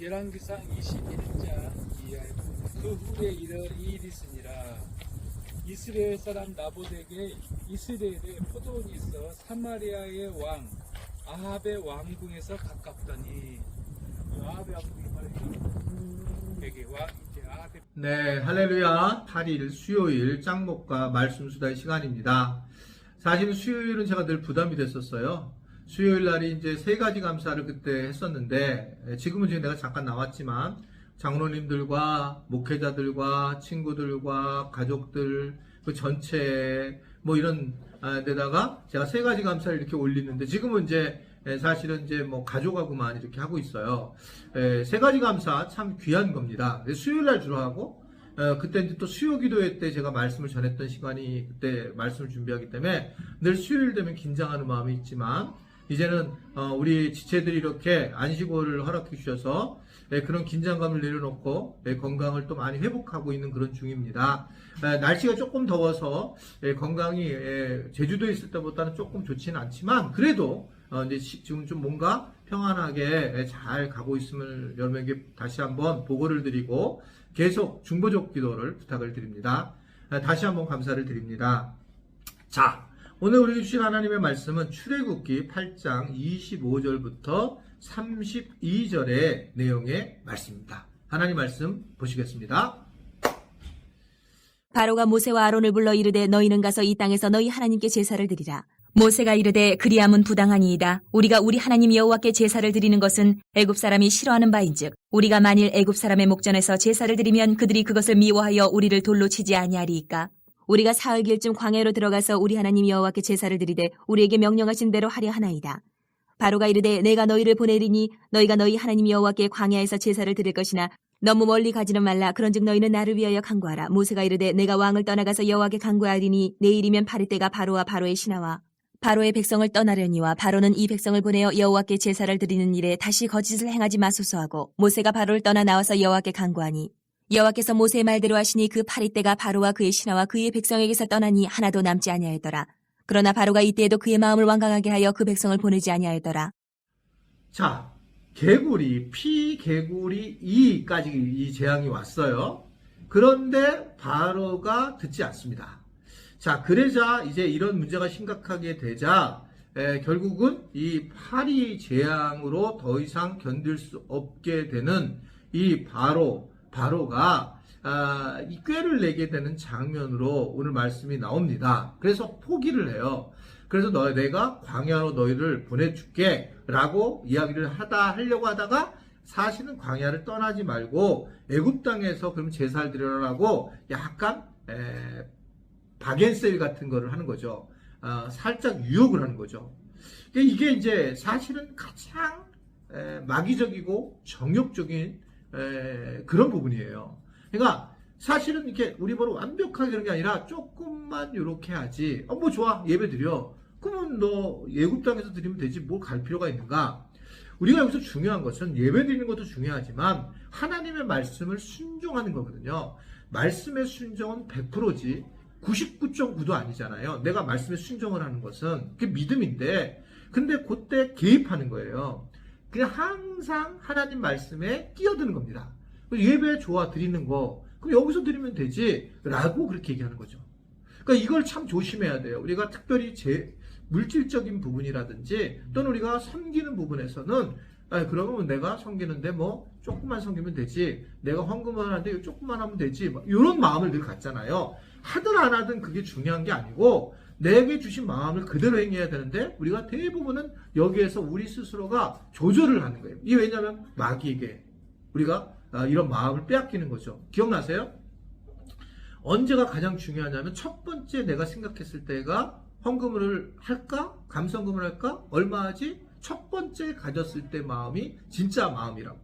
열왕기상 21장 이하에 그 후에 이 일이 있으니라. 이스라엘 사람 나봇에게 이스라엘에 포도원이 있어 사마리아의 왕 아합의 왕궁에서 가깝더니, 아합의 왕궁이 바로 여기 이제 아합의. 네, 할렐루야. 8일 수요일 짱목과 말씀수다의 시간입니다. 사실은 수요일은 제가 늘 부담이 됐었어요. 수요일 날이 이제 세 가지 감사를 그때 했었는데, 지금은 지금 내가 잠깐 나왔지만 장로님들과 목회자들과 친구들과 가족들 그 전체 뭐 이런 데다가 제가 세 가지 감사를 이렇게 올리는데, 지금은 이제 사실은 이제 뭐 가족하고만 이렇게 하고 있어요. 세 가지 감사 참 귀한 겁니다. 수요일 날 주로 하고, 그때 이제 또 수요 기도회 때 제가 말씀을 전했던 시간이 그때 말씀을 준비하기 때문에 늘 수요일 되면 긴장하는 마음이 있지만, 이제는 우리 지체들이 이렇게 안식월을 허락해 주셔서 그런 긴장감을 내려놓고 건강을 또 많이 회복하고 있는 그런 중입니다. 날씨가 조금 더워서 건강이 제주도에 있을 때보다는 조금 좋지는 않지만, 그래도 이제 지금 좀 뭔가 평안하게 잘 가고 있음을 여러분에게 다시 한번 보고를 드리고 계속 중보적 기도를 부탁을 드립니다. 다시 한번 감사를 드립니다. 자, 오늘 우리에게 주신 하나님의 말씀은 출애굽기 8장 25절부터 32절의 내용의 말씀입니다. 하나님 말씀 보시겠습니다. 바로가 모세와 아론을 불러 이르되 너희는 가서 이 땅에서 너희 하나님께 제사를 드리라. 모세가 이르되 그리함은 부당하니이다. 우리가 우리 하나님 여호와께 제사를 드리는 것은 애굽 사람이 싫어하는 바인즉, 우리가 만일 애굽 사람의 목전에서 제사를 드리면 그들이 그것을 미워하여 우리를 돌로 치지 아니하리이까. 우리가 사흘길쯤 광야로 들어가서 우리 하나님 여호와께 제사를 드리되 우리에게 명령하신 대로 하려 하나이다. 바로가 이르되 내가 너희를 보내리니 너희가 너희 하나님 여호와께 광야에서 제사를 드릴 것이나 너무 멀리 가지는 말라. 그런즉 너희는 나를 위하여 간구하라. 모세가 이르되 내가 왕을 떠나가서 여호와께 간구하리니 내일이면 파릴 때가 바로와 바로의 신하와 바로의 백성을 떠나려니와 바로는 이 백성을 보내어 여호와께 제사를 드리는 일에 다시 거짓을 행하지 마소서 하고, 모세가 바로를 떠나 나와서 여호와께 간구하니 여호와께서 모세의 말대로 하시니 그 파릴 때가 바로와 그의 신하와 그의 백성에게서 떠나니 하나도 남지 아니하였더라. 그러나 바로가 이때에도 그의 마음을 완강하게 하여 그 백성을 보내지 아니하였더라. 자, 개구리, 피개구리 2까지 이 재앙이 왔어요. 그런데 바로가 듣지 않습니다. 자, 그러자 이제 이런 문제가 심각하게 되자 결국은 이 파리 재앙으로 더 이상 견딜 수 없게 되는 이 바로가 이 꾀를 내게 되는 장면으로 오늘 말씀이 나옵니다. 그래서 포기를 해요. 그래서 내가 광야로 너희를 보내줄게 라고 이야기를 하려고 하다가, 사실은 광야를 떠나지 말고 애굽 땅에서 그럼 제사를 드려라라고 약간 바겐셀 같은 거를 하는 거죠. 살짝 유혹을 하는 거죠. 이게 이제 사실은 가장 마귀적이고 정욕적인 그런 부분이에요. 그러니까 사실은 이렇게 우리 보러 완벽하게 그런 게 아니라 조금만 이렇게 하지. 뭐 좋아, 예배 드려. 그러면 너 애굽 땅에서 드리면 되지, 뭘 갈 필요가 있는가? 우리가 여기서 중요한 것은 예배 드리는 것도 중요하지만 하나님의 말씀을 순종하는 거거든요. 말씀의 순종은 100%지 99.9도 아니잖아요. 내가 말씀에 순종을 하는 것은 그게 믿음인데, 근데 그때 개입하는 거예요. 그냥 항상 하나님 말씀에 끼어드는 겁니다. 예배 좋아, 드리는 거 그럼 여기서 드리면 되지 라고 그렇게 얘기하는 거죠. 그러니까 이걸 참 조심해야 돼요. 우리가 특별히 물질적인 부분이라든지 또는 우리가 섬기는 부분에서는 그러면 내가 섬기는데 뭐 조금만 섬기면 되지, 내가 헌금을 하는데 조금만 하면 되지, 이런 마음을 늘 갖잖아요. 하든 안 하든 그게 중요한 게 아니고 내게 주신 마음을 그대로 행해야 되는데, 우리가 대부분은 여기에서 우리 스스로가 조절을 하는 거예요. 이게 왜냐하면 마귀에게 우리가 이런 마음을 빼앗기는 거죠. 기억나세요? 언제가 가장 중요하냐면, 첫 번째 내가 생각했을 때가 헌금을 할까? 감성금을 할까? 얼마 하지? 첫 번째 가졌을 때 마음이 진짜 마음이라고.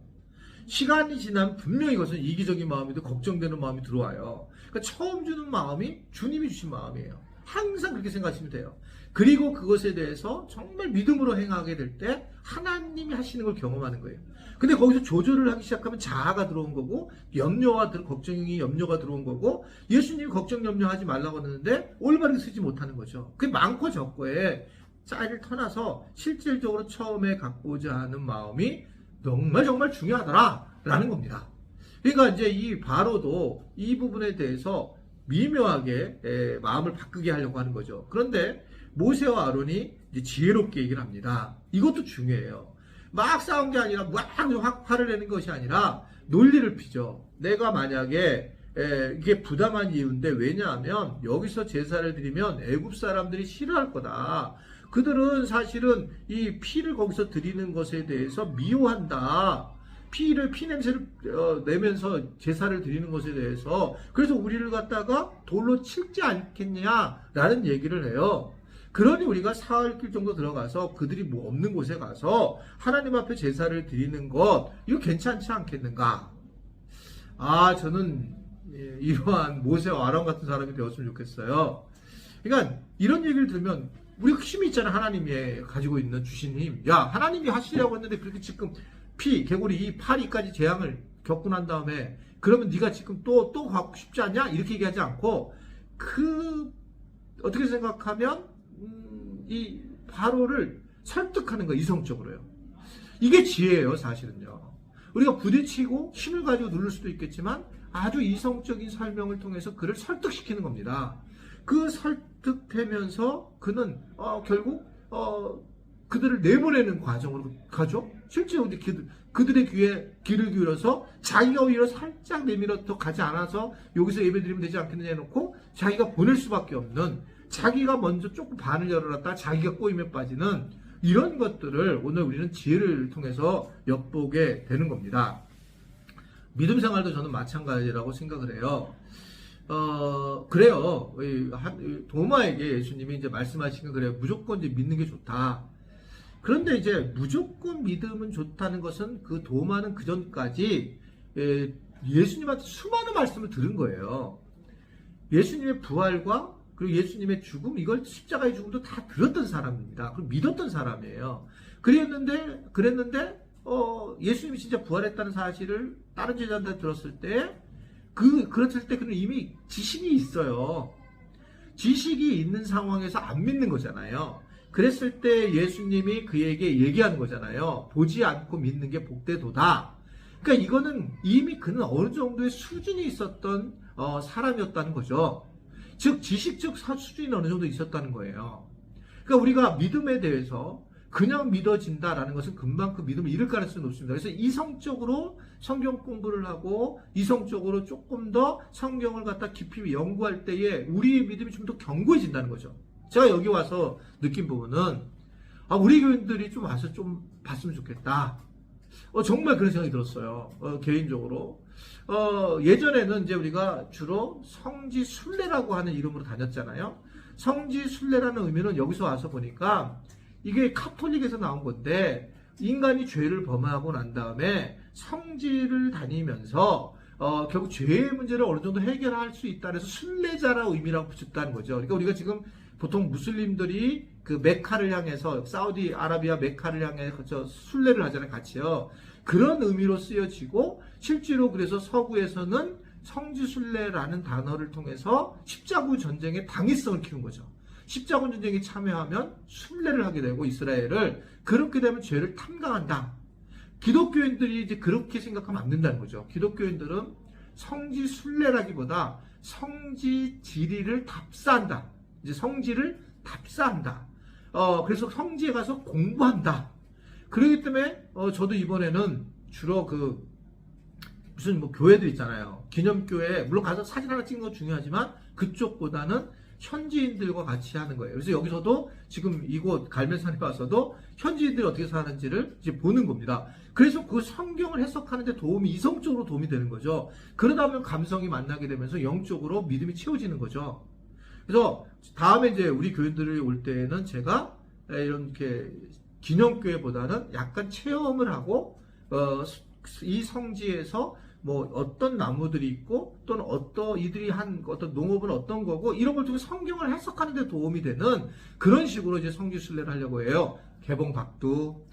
시간이 지나면 분명히 이것은 이기적인 마음이고 걱정되는 마음이 들어와요. 그러니까 처음 주는 마음이 주님이 주신 마음이에요. 항상 그렇게 생각하시면 돼요. 그리고 그것에 대해서 정말 믿음으로 행하게 될 때 하나님이 하시는 걸 경험하는 거예요. 근데 거기서 조절을 하기 시작하면 자아가 들어온 거고, 걱정이 염려가 들어온 거고, 예수님이 걱정 염려하지 말라고 하는데 올바르게 쓰지 못하는 거죠. 그게 많고 적고에 짤을 터나서 실질적으로 처음에 갖고자 하는 마음이 정말 중요하더라라는 겁니다. 그러니까 이제 이 바로도 이 부분에 대해서 미묘하게 마음을 바꾸게 하려고 하는 거죠. 그런데 모세와 아론이 이제 지혜롭게 얘기를 합니다. 이것도 중요해요. 막 싸운 게 아니라 막 화를 내는 것이 아니라 논리를 피죠. 내가 만약에 이게 부당한 이유인데, 왜냐하면 여기서 제사를 드리면 애굽 사람들이 싫어할 거다. 그들은 사실은 이 피를 거기서 드리는 것에 대해서 미워한다. 피 냄새를 내면서 제사를 드리는 것에 대해서. 그래서 우리를 갖다가 돌로 칠지 않겠냐라는 얘기를 해요. 그러니 우리가 사흘길 정도 들어가서 그들이 뭐 없는 곳에 가서 하나님 앞에 제사를 드리는 것, 이거 괜찮지 않겠는가? 저는 이러한 모세와 아론 같은 사람이 되었으면 좋겠어요. 그러니까 이런 얘기를 들으면 우리가 힘이 있잖아. 하나님이 가지고 있는 주신 힘. 야, 하나님이 하시려고 했는데 그렇게 지금 개구리 이 파리까지 재앙을 겪고 난 다음에 그러면 네가 지금 또 가고 싶지 않냐? 이렇게 얘기하지 않고, 어떻게 생각하면 이 바로를 설득하는 거, 이성적으로요. 이게 지혜예요, 사실은요. 우리가 부딪히고 힘을 가지고 누를 수도 있겠지만 아주 이성적인 설명을 통해서 그를 설득시키는 겁니다. 그 설득되면서 그는 결국 그들을 내보내는 과정으로 가죠. 실제로 그들의 귀에 귀를 기울여서 자기가 오히려 살짝 내밀어 더 가지 않아서 여기서 예배드리면 되지 않겠느냐 해놓고 자기가 보낼 수밖에 없는, 자기가 먼저 조금 반을 열어놨다 자기가 꼬임에 빠지는 이런 것들을 오늘 우리는 지혜를 통해서 엿보게 되는 겁니다. 믿음 생활도 저는 마찬가지라고 생각을 해요. 그래요. 도마에게 예수님이 이제 말씀하신 건 그래요. 무조건 이제 믿는 게 좋다. 그런데 이제 무조건 믿음은 좋다는 것은 그 도마는 그 전까지 예수님한테 수많은 말씀을 들은 거예요. 예수님의 부활과 그리고 예수님의 죽음, 이걸 십자가의 죽음도 다 들었던 사람입니다. 그리고 믿었던 사람이에요. 그랬는데 예수님이 진짜 부활했다는 사실을 다른 제자한테 들었을 때 그랬을 때 그는 이미 지식이 있어요. 지식이 있는 상황에서 안 믿는 거잖아요. 그랬을 때 예수님이 그에게 얘기하는 거잖아요. 보지 않고 믿는 게 복되도다. 그러니까 이거는 이미 그는 어느 정도의 수준이 있었던 사람이었다는 거죠. 즉 지식적 수준이 어느 정도 있었다는 거예요. 그러니까 우리가 믿음에 대해서 그냥 믿어진다라는 것은 금방 그 믿음을 잃을 가능성이 높습니다. 그래서 이성적으로 성경 공부를 하고 이성적으로 조금 더 성경을 갖다 깊이 연구할 때에 우리의 믿음이 좀 더 견고해진다는 거죠. 제가 여기 와서 느낀 부분은 우리 교인들이 좀 와서 좀 봤으면 좋겠다. 정말 그런 생각이 들었어요. 개인적으로. 예전에는 이제 우리가 주로 성지순례라고 하는 이름으로 다녔잖아요. 성지순례라는 의미는 여기서 와서 보니까 이게 카톨릭에서 나온 건데, 인간이 죄를 범하고 난 다음에 성지를 다니면서 결국 죄의 문제를 어느 정도 해결할 수 있다 그래서 순례자라는 의미라고 붙였다는 거죠. 그러니까 우리가 지금 보통 무슬림들이 그 메카를 향해서, 사우디아라비아 메카를 향해서 순례를 하잖아요, 같이요. 그런 의미로 쓰여지고, 실제로 그래서 서구에서는 성지순례라는 단어를 통해서 십자군 전쟁의 당위성을 키운 거죠. 십자군 전쟁에 참여하면 순례를 하게 되고, 이스라엘을 그렇게 되면 죄를 탐강한다. 기독교인들이 이제 그렇게 생각하면 안 된다는 거죠. 기독교인들은 성지순례라기보다 성지지리를 답사한다. 이제 성지를 답사한다. 그래서 성지에 가서 공부한다. 그렇기 때문에 저도 이번에는 주로 무슨 교회들 있잖아요. 기념교회, 물론 가서 사진 하나 찍는 건 중요하지만 그쪽보다는 현지인들과 같이 하는 거예요. 그래서 여기서도 지금 이곳 갈멜산에 와서도 현지인들이 어떻게 사는지를 이제 보는 겁니다. 그래서 그 성경을 해석하는 데 이성적으로 도움이 되는 거죠. 그러다 보면 감성이 만나게 되면서 영적으로 믿음이 채워지는 거죠. 그래서 다음에 이제 우리 교인들이 올 때는 제가 이렇게 기념교회보다는 약간 체험을 하고 이 성지에서 뭐 어떤 나무들이 있고 또는 이들이 한 어떤 농업은 어떤 거고 이런 걸 통해 성경을 해석하는 데 도움이 되는 그런 식으로 이제 성지순례를 하려고 해요. 개봉박두.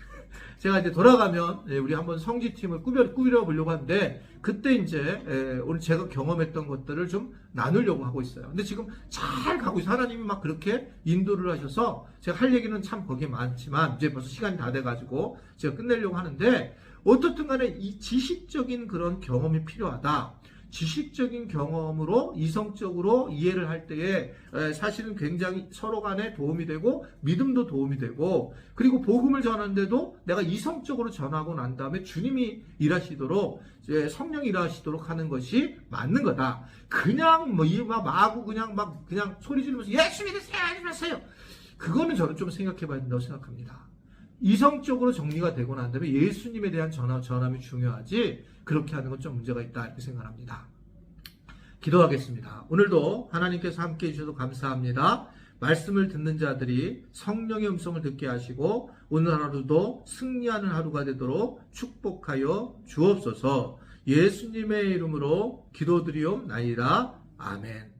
제가 이제 돌아가면 우리 한번 성지팀을 꾸려 보려고 하는데 그때 이제 오늘 제가 경험했던 것들을 좀 나누려고 하고 있어요. 근데 지금 잘 가고 있어요. 하나님이 막 그렇게 인도를 하셔서 제가 할 얘기는 참 거기에 많지만 이제 벌써 시간이 다 돼가지고 제가 끝내려고 하는데 어떻든 간에 이 지식적인 그런 경험이 필요하다. 지식적인 경험으로 이성적으로 이해를 할 때에 사실은 굉장히 서로 간에 도움이 되고 믿음도 도움이 되고 그리고 복음을 전하는데도 내가 이성적으로 전하고 난 다음에 주님이 일하시도록 성령이 일하시도록 하는 것이 맞는 거다. 그냥 마구 그냥 소리 지르면서 예수 믿으세요, 예수 믿으세요. 그거는 저는 좀 생각해 봐야 된다고 생각합니다. 이성적으로 정리가 되고 난 다음에 예수님에 대한 전함이 중요하지 그렇게 하는 건 좀 문제가 있다 이렇게 생각합니다. 기도하겠습니다. 오늘도 하나님께서 함께해 주셔서 감사합니다. 말씀을 듣는 자들이 성령의 음성을 듣게 하시고 오늘 하루도 승리하는 하루가 되도록 축복하여 주옵소서. 예수님의 이름으로 기도드리옵나이다. 아멘.